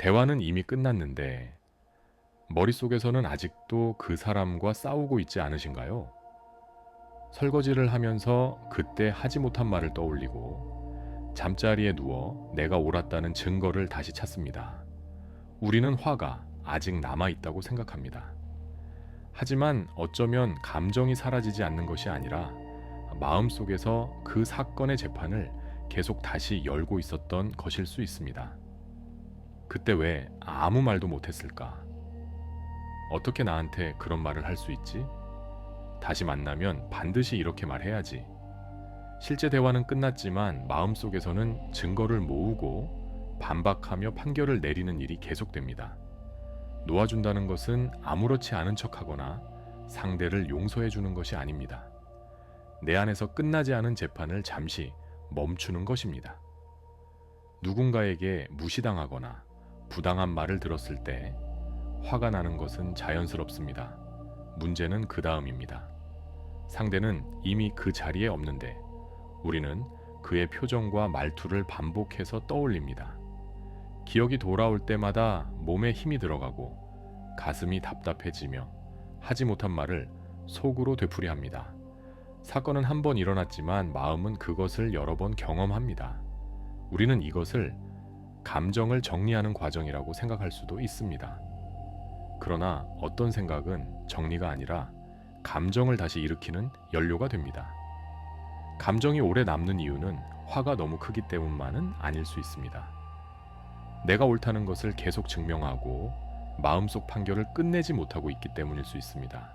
대화는 이미 끝났는데 머릿속에서는 아직도 그 사람과 싸우고 있지 않으신가요? 설거지를 하면서 그때 하지 못한 말을 떠올리고 잠자리에 누워 내가 옳았다는 증거를 다시 찾습니다. 우리는 화가 아직 남아있다고 생각합니다. 하지만 어쩌면 감정이 사라지지 않는 것이 아니라 마음속에서 그 사건의 재판을 계속 다시 열고 있었던 것일 수 있습니다. 그때 왜 아무 말도 못했을까? 어떻게 나한테 그런 말을 할 수 있지? 다시 만나면 반드시 이렇게 말해야지. 실제 대화는 끝났지만 마음속에서는 증거를 모으고 반박하며 판결을 내리는 일이 계속됩니다. 놓아준다는 것은 아무렇지 않은 척하거나 상대를 용서해 주는 것이 아닙니다. 내 안에서 끝나지 않은 재판을 잠시 멈추는 것입니다. 누군가에게 무시당하거나 부당한 말을 들었을 때 화가 나는 것은 자연스럽습니다. 문제는 그 다음입니다. 상대는 이미 그 자리에 없는데 우리는 그의 표정과 말투를 반복해서 떠올립니다. 기억이 돌아올 때마다 몸에 힘이 들어가고 가슴이 답답해지며 하지 못한 말을 속으로 되풀이합니다. 사건은 한 번 일어났지만 마음은 그것을 여러 번 경험합니다. 우리는 이것을 감정을 정리하는 과정이라고 생각할 수도 있습니다. 그러나 어떤 생각은 정리가 아니라 감정을 다시 일으키는 연료가 됩니다. 감정이 오래 남는 이유는 화가 너무 크기 때문만은 아닐 수 있습니다. 내가 옳다는 것을 계속 증명하고 마음속 판결을 끝내지 못하고 있기 때문일 수 있습니다.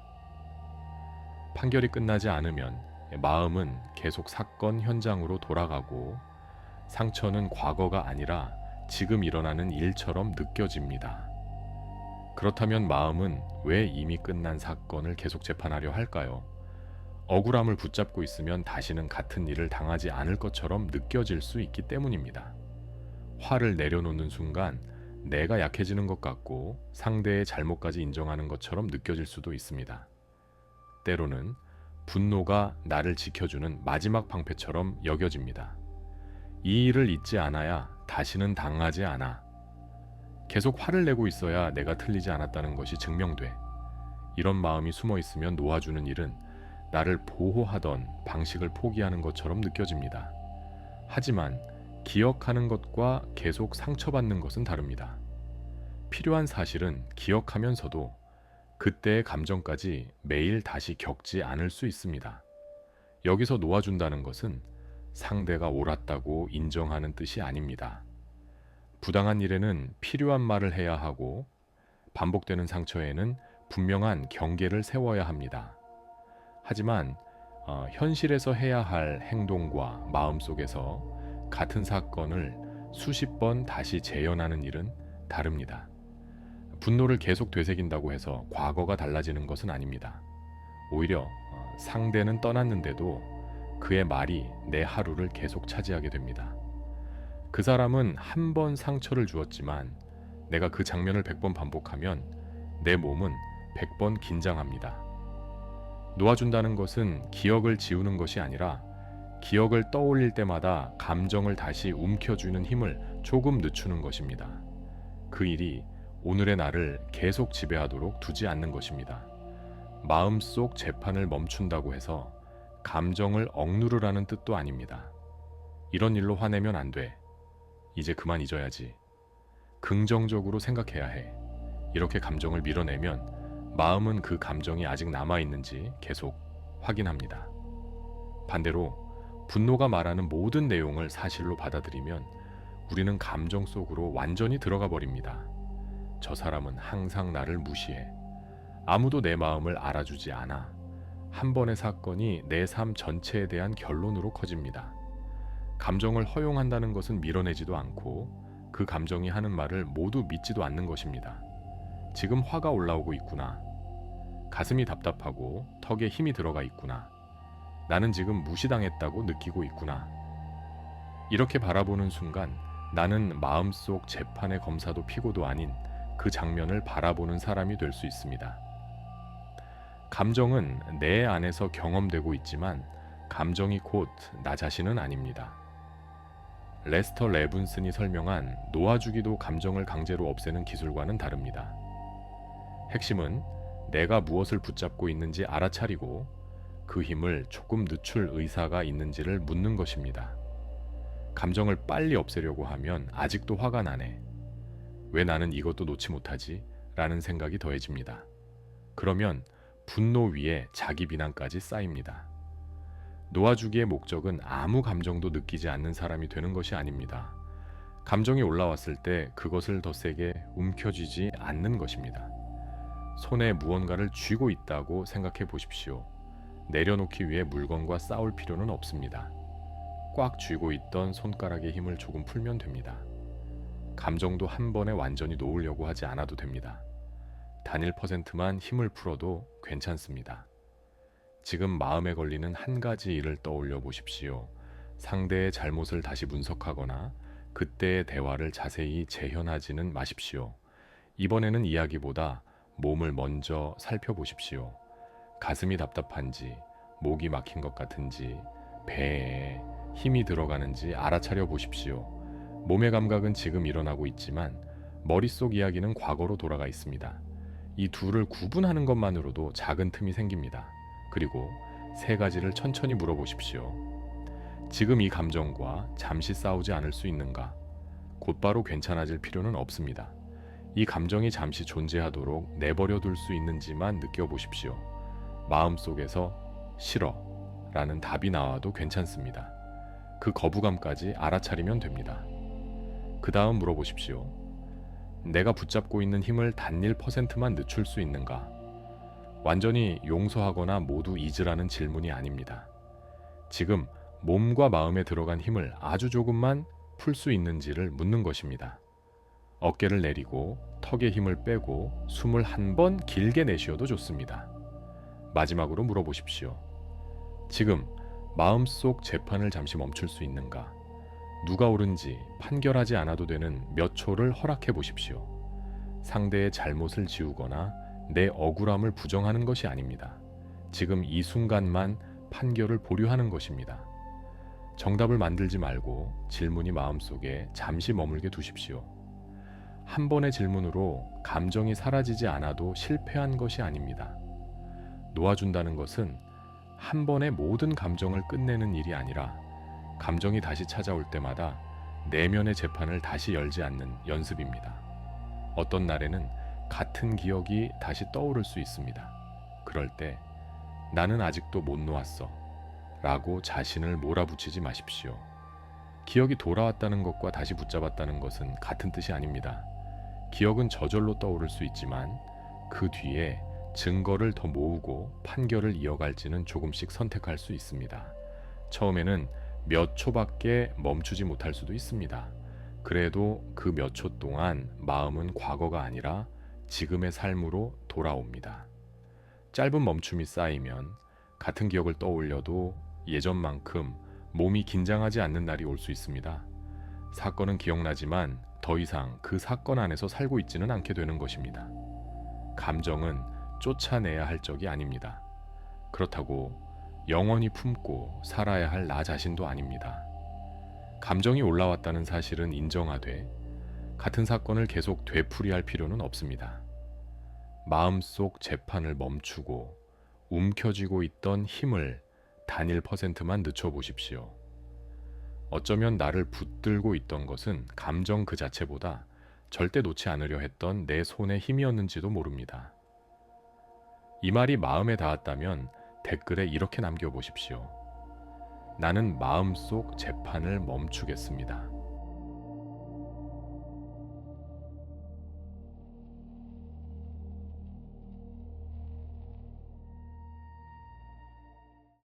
판결이 끝나지 않으면 마음은 계속 사건 현장으로 돌아가고 상처는 과거가 아니라 지금 일어나는 일처럼 느껴집니다. 그렇다면 마음은 왜 이미 끝난 사건을 계속 재판하려 할까요? 억울함을 붙잡고 있으면 다시는 같은 일을 당하지 않을 것처럼 느껴질 수 있기 때문입니다. 화를 내려놓는 순간 내가 약해지는 것 같고 상대의 잘못까지 인정하는 것처럼 느껴질 수도 있습니다. 때로는 분노가 나를 지켜주는 마지막 방패처럼 여겨집니다. 이 일을 잊지 않아야 다시는 당하지 않아. 계속 화를 내고 있어야 내가 틀리지 않았다는 것이 증명돼. 이런 마음이 숨어 있으면 놓아주는 일은 나를 보호하던 방식을 포기하는 것처럼 느껴집니다. 하지만 기억하는 것과 계속 상처받는 것은 다릅니다. 필요한 사실은 기억하면서도 그때의 감정까지 매일 다시 겪지 않을 수 있습니다. 여기서 놓아준다는 것은 상대가 옳았다고 인정하는 뜻이 아닙니다. 부당한 일에는 필요한 말을 해야 하고 반복되는 상처에는 분명한 경계를 세워야 합니다. 하지만 현실에서 해야 할 행동과 마음속에서 같은 사건을 수십 번 다시 재현하는 일은 다릅니다. 분노를 계속 되새긴다고 해서 과거가 달라지는 것은 아닙니다. 오히려 상대는 떠났는데도 그의 말이 내 하루를 계속 차지하게 됩니다. 그 사람은 한 번 상처를 주었지만 내가 그 장면을 100번 반복하면 내 몸은 100번 긴장합니다. 놓아준다는 것은 기억을 지우는 것이 아니라 기억을 떠올릴 때마다 감정을 다시 움켜쥐는 힘을 조금 늦추는 것입니다. 그 일이 오늘의 나를 계속 지배하도록 두지 않는 것입니다. 마음속 재판을 멈춘다고 해서 감정을 억누르라는 뜻도 아닙니다. 이런 일로 화내면 안 돼. 이제 그만 잊어야지. 긍정적으로 생각해야 해. 이렇게 감정을 밀어내면 마음은 그 감정이 아직 남아있는지 계속 확인합니다. 반대로 분노가 말하는 모든 내용을 사실로 받아들이면 우리는 감정 속으로 완전히 들어가 버립니다. 저 사람은 항상 나를 무시해. 아무도 내 마음을 알아주지 않아. 한 번의 사건이 내 삶 전체에 대한 결론으로 커집니다. 감정을 허용한다는 것은 밀어내지도 않고 그 감정이 하는 말을 모두 믿지도 않는 것입니다. 지금 화가 올라오고 있구나. 가슴이 답답하고 턱에 힘이 들어가 있구나. 나는 지금 무시당했다고 느끼고 있구나. 이렇게 바라보는 순간 나는 마음속 재판의 검사도 피고도 아닌 그 장면을 바라보는 사람이 될 수 있습니다. 감정은 내 안에서 경험되고 있지만 감정이 곧 나 자신은 아닙니다. 레스터 레븐슨이 설명한 놓아주기도 감정을 강제로 없애는 기술과는 다릅니다. 핵심은 내가 무엇을 붙잡고 있는지 알아차리고 그 힘을 조금 늦출 의사가 있는지를 묻는 것입니다. 감정을 빨리 없애려고 하면 아직도 화가 나네. 왜 나는 이것도 놓지 못하지? 라는 생각이 더해집니다. 그러면 분노 위에 자기 비난까지 쌓입니다. 놓아주기의 목적은 아무 감정도 느끼지 않는 사람이 되는 것이 아닙니다. 감정이 올라왔을 때 그것을 더 세게 움켜쥐지 않는 것입니다. 손에 무언가를 쥐고 있다고 생각해 보십시오. 내려놓기 위해 물건과 싸울 필요는 없습니다. 꽉 쥐고 있던 손가락의 힘을 조금 풀면 됩니다. 감정도 한 번에 완전히 놓으려고 하지 않아도 됩니다. 단일 %만 힘을 풀어도 괜찮습니다. 지금 마음에 걸리는 한 가지 일을 떠올려 보십시오. 상대의 잘못을 다시 분석하거나 그때의 대화를 자세히 재현하지는 마십시오. 이번에는 이야기보다 몸을 먼저 살펴보십시오. 가슴이 답답한지, 목이 막힌 것 같은지, 배에 힘이 들어가는지 알아차려 보십시오. 몸의 감각은 지금 일어나고 있지만 머릿속 이야기는 과거로 돌아가 있습니다. 이 둘을 구분하는 것만으로도 작은 틈이 생깁니다. 그리고 세 가지를 천천히 물어보십시오. 지금 이 감정과 잠시 싸우지 않을 수 있는가? 곧바로 괜찮아질 필요는 없습니다. 이 감정이 잠시 존재하도록 내버려 둘 수 있는지만 느껴보십시오. 마음속에서 싫어 라는 답이 나와도 괜찮습니다. 그 거부감까지 알아차리면 됩니다. 그 다음 물어보십시오. 내가 붙잡고 있는 힘을 단일 %만 늦출 수 있는가? 완전히 용서하거나 모두 잊으라는 질문이 아닙니다. 지금 몸과 마음에 들어간 힘을 아주 조금만 풀 수 있는지를 묻는 것입니다. 어깨를 내리고 턱에 힘을 빼고 숨을 한 번 길게 내쉬어도 좋습니다. 마지막으로 물어보십시오. 지금 마음속 재판을 잠시 멈출 수 있는가? 누가 옳은지 판결하지 않아도 되는 몇 초를 허락해 보십시오. 상대의 잘못을 지우거나 내 억울함을 부정하는 것이 아닙니다. 지금 이 순간만 판결을 보류하는 것입니다. 정답을 만들지 말고 질문이 마음속에 잠시 머물게 두십시오. 한 번의 질문으로 감정이 사라지지 않아도 실패한 것이 아닙니다. 놓아준다는 것은 한 번에 모든 감정을 끝내는 일이 아니라 감정이 다시 찾아올 때마다 내면의 재판을 다시 열지 않는 연습입니다. 어떤 날에는 같은 기억이 다시 떠오를 수 있습니다. 그럴 때 나는 아직도 못 놓았어 라고 자신을 몰아붙이지 마십시오. 기억이 돌아왔다는 것과 다시 붙잡았다는 것은 같은 뜻이 아닙니다. 기억은 저절로 떠오를 수 있지만 그 뒤에 증거를 더 모으고 판결을 이어갈지는 조금씩 선택할 수 있습니다. 처음에는 몇 초밖에 멈추지 못할 수도 있습니다. 그래도 그 몇 초 동안 마음은 과거가 아니라 지금의 삶으로 돌아옵니다. 짧은 멈춤이 쌓이면 같은 기억을 떠올려도 예전만큼 몸이 긴장하지 않는 날이 올 수 있습니다. 사건은 기억나지만 더 이상 그 사건 안에서 살고 있지는 않게 되는 것입니다. 감정은 쫓아내야 할 적이 아닙니다. 그렇다고 영원히 품고 살아야 할 나 자신도 아닙니다. 감정이 올라왔다는 사실은 인정하되 같은 사건을 계속 되풀이할 필요는 없습니다. 마음속 재판을 멈추고 움켜쥐고 있던 힘을 단일 %만 늦춰보십시오. 어쩌면 나를 붙들고 있던 것은 감정 그 자체보다 절대 놓지 않으려 했던 내 손의 힘이었는지도 모릅니다. 이 말이 마음에 닿았다면 댓글에 이렇게 남겨보십시오. 나는 마음속 재판을 멈추겠습니다.